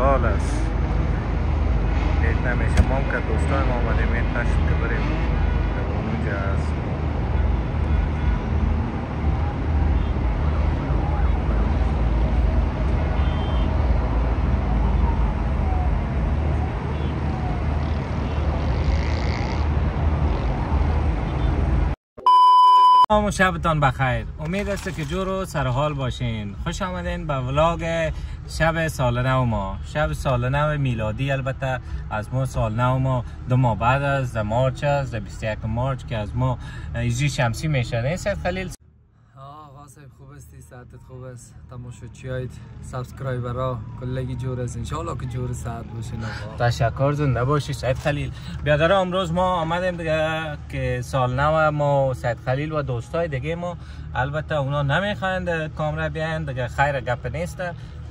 خیال است. لیت نمیشه. ما هم که دوستای ما آمدیم این نشد که بریم اونجا هست. و شبتان بخیر. امید است که جور و سرحال باشین. خوش آمدین به ولاگ شب سال نو ما. شب سال نو میلادی. البته از ما سال نو ما 2 ماه بعد از مارچ است، 21 مارچ که از ما هجری شمسی میشه. نه سید خلیل؟ آقا صاحب خوب هستی؟ صحتت خوب است؟ تماشاچیایت سابسکرایبرها کلگی جور است. انشالله که جور صحت باشین. تشکر. زنده باشی سید خلیل. بیادر امروز ما آمدیم دیگه که سال نو ما سید خلیل و دوستای دیگه ما. البته اونا نمیخواین کامرا بیاین دیگه، خیر گپ نیست.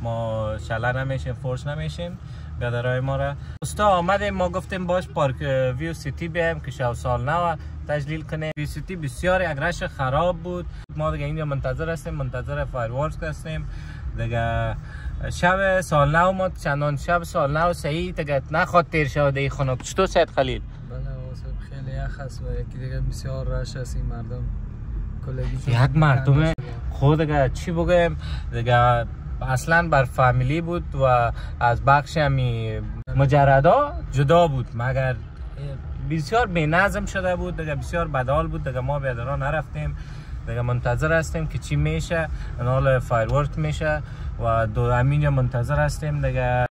ما شلا نمیشیم، فورس نمیشیم بیادرای ما را. دوستا آمدیم، ما گفتیم باش پارک ویو سیتی بیایم که شب سال نو تجلیل کنیم. ویو سیتی بسیار اگرش خراب بود. ما دیگه اینجا منتظر هستیم، منتظر فایرورکس هستیم دیگه. شب سال نو ما چندان شب سال نو صحیح دیگه نخواد تیر شود ای خنک. چطور سید خلیل؟ بله واسه خیلی یخ است و یکی دیگه بسیار رش است. این مردم کلگی یک مردم خود دیگه چی بگم دیگه، اصلا بر فامیلی بود و از بخش همی مجردا جدا بود، مگر بسیار بینظم شده بود دیگه، بسیار بدحال بود دیگه. ما بیادران نرفتیم دیگه، منتظر هستیم که چی میشه. حال فایرورک میشه و دو همینجا منتظر هستیم دیگه.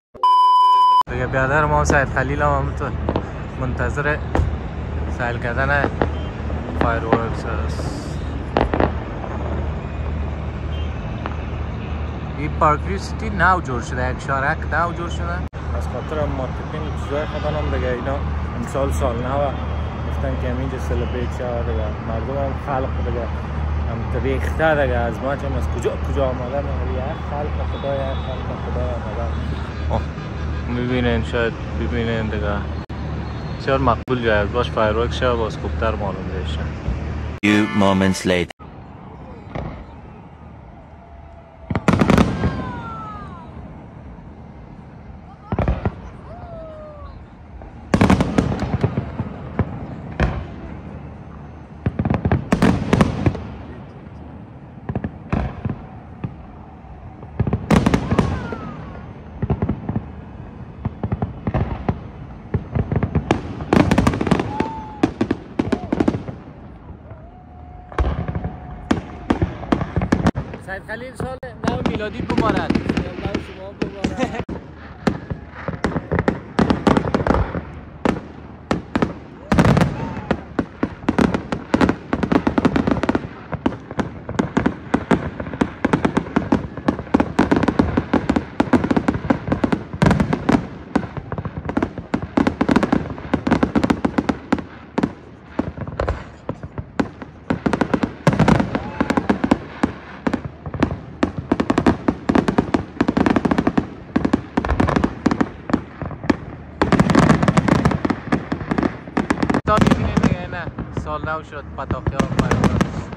بیادر ما سید خلیل هم همونطور منتظر سیل کردن فایرورکس است. این پارک ویو سیتی نو جور شده، یک شارک نو جور شده. از خاطر مارکتینگ چیزای خودن هم دیگه اینا امسال سال نو گفتن که همینجا سلبریت شد دیگه. مردم هم خلق دیگه هم ریخته دیگه، از ما چم از کجا آمدن یک خلق خدا، یک خلق خدا آمدن. میبینین شاید ببینین دیگه بسیار مقبول جای باش فایرورک شد باز خوبتر معلوم بشه. Few moments later. سید خلیل سال نو میلادی بمارد. شما ببارد. سال نو شد پتاخه ها فایرورکس.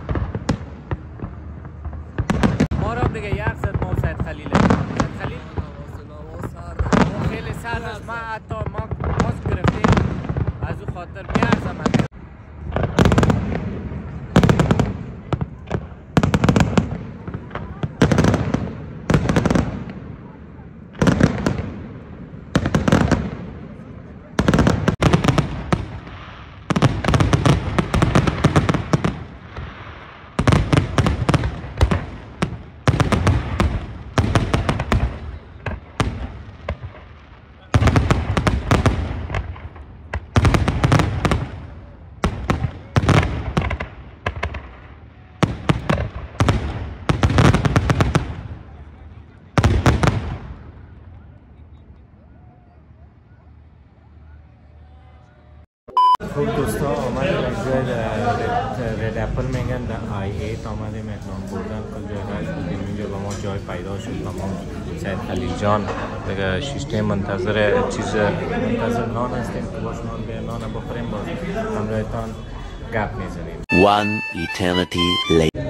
ما را دیگه یک زد ما سید خلیل. سید خلیل خیلی سرد است. ما حتی ما ماسک گرفتیم از او خاطر بیارزم. خوب دوستا آمدیم از جای رد اپل میگن در i8 آمدیم اقنام بردن کل جای رش بودیم. اینجا به ما جای پیدا شد و ما سید خلیل جان دیگه شیشته منتظر چیز منتظر نان هستیم که باش نان بیار نان بخوریم باز همراهتان گپ میزنیم. One eternity later.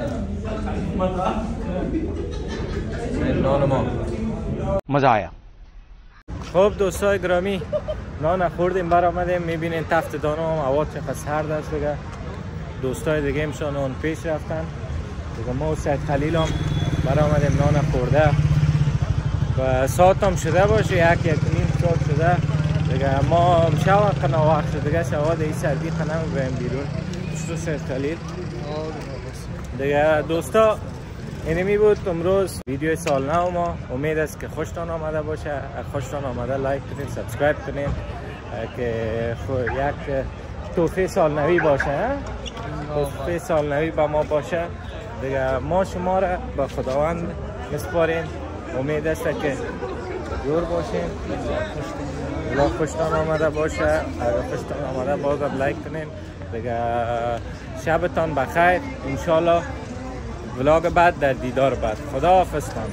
نان ما मजा आया। خب دوستای گرامی نان خوردیم برآمدیم. میبینین تفت دانه هم هوا چقدر سرد است دیگه. دوستای دیگه همشان اون پیش رفتن دیگه. ما و سید خلیل هم برآمدیم نان خورده و ساعت هم شده باشه یک نیم ساعت شده دیگه. ما امشب قنا وقت شده دیگه. شواد این سردی قنا بریم بیرون. چطور سید خلیل؟ دیگه دوستا اینمی بود امروز ویدیو سال نو ما. امید است که خوشتان آمده باشه. خوشتان آمده لایک کنید، سابسکرایب کنید که یک توفیق سال نوی باشه. توفیق سال نوی با ما باشه دیگه. ما شما را به خداوند میسپاریم. امید است که دور باشیم. الله خوشتان آمده باشه. اگر خوشتان آمده بازم لایک کنید دیگه. شبتان بخیر. انشالله ولاگ بعد در دیدار بعد. خدا حافظتان.